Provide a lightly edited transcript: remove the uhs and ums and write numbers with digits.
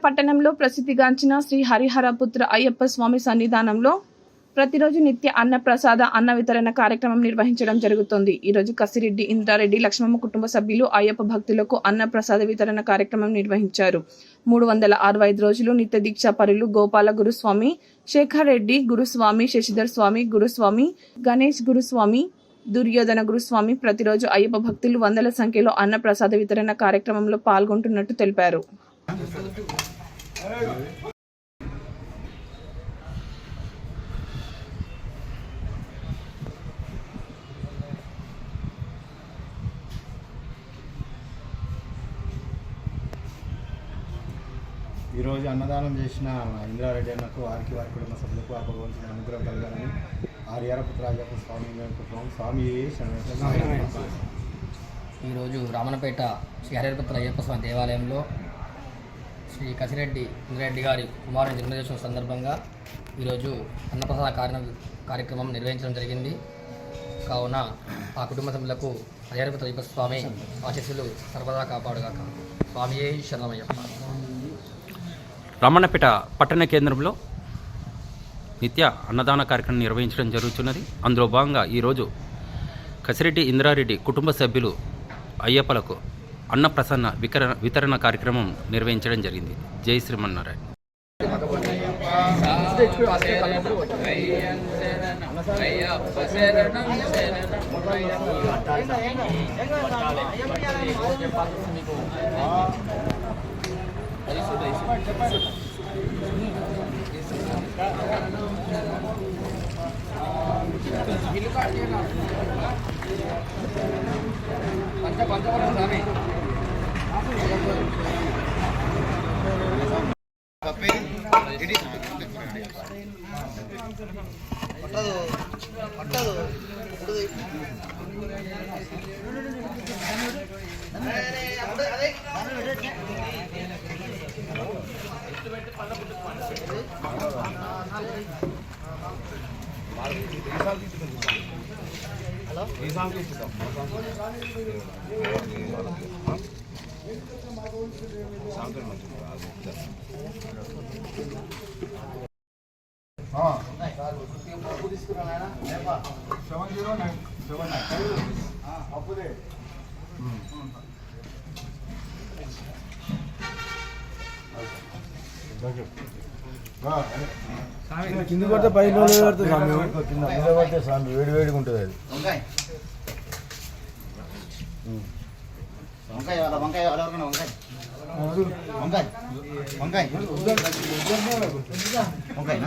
పట్టణంలో ప్రసిద్ధిగాంచిన శ్రీ హరిహరపుత్ర అయ్యప్ప స్వామి సన్నిధానంలో ప్రతిరోజు నిత్య అన్న ప్రసాద అన్న వితరణ కార్యక్రమం నిర్వహించడం జరుగుతోంది. ఈరోజు కసిరెడ్డి ఇంద్రారెడ్డి లక్ష్మమ్మ కుటుంబ సభ్యులు అయ్యప్ప భక్తులకు అన్న ప్రసాద వితరణ కార్యక్రమం నిర్వహించారు. 365 రోజులు నిత్య దీక్షా పరులు గోపాల గురుస్వామి, శేఖర్ రెడ్డి గురుస్వామి, శశిధర్ స్వామి గురుస్వామి, గణేష్ గురుస్వామి, దుర్యోధన గురుస్వామి ప్రతిరోజు అయ్యప్ప భక్తులు వందల సంఖ్యలో అన్న ప్రసాద వితరణ కార్యక్రమంలో పాల్గొంటున్నట్టు తెలిపారు. ఈరోజు అన్నదానం చేసిన ఇంద్రారెడ్డి అన్నకు వారి కుటుంబ సభ్యులకు ఆ భగవంతుని అనుగ్రహం కలగాలని హరిహరపుత్ర అయ్యప్ప స్వామి ఈరోజు రామన్నపేట శ్రీ హరిహరపుత్ర అయ్యప్ప స్వామి దేవాలయంలో శ్రీ కసిరెడ్డి ఇంద్రారెడ్డి గారి కుమారుని జన్మదినం సందర్భంగా ఈరోజు అన్నప్రసాద కార్యక్రమం నిర్వహించడం జరిగింది. కావున ఆ కుటుంబ సభ్యులకు హరిహరపుత్ర అయ్యప్ప స్వామి ఆశీస్సులు సర్వదా కాపాడుగాక. స్వామియే శరణమయ్యప్ప. రామన్నపేట పట్టణ కేంద్రంలో నిత్య అన్నదాన కార్యక్రమం నిర్వహించడం జరుగుతున్నది. అందులో భాగంగా ఈరోజు కసిరెడ్డి ఇంద్రారెడ్డి కుటుంబ సభ్యులు అయ్యప్పలకు అన్నప్రసన్న వితరణ కార్యక్రమం నిర్వహించడం జరిగింది. జై శ్రీమన్నారాయణ. కింద పడితే పై పడితే స్వామి కింద మీద పడితే స్వామి వేడిగా ఉంటుంది. అది వంకాయ వంకాయ వంకాయ వంకాయ వంకాయ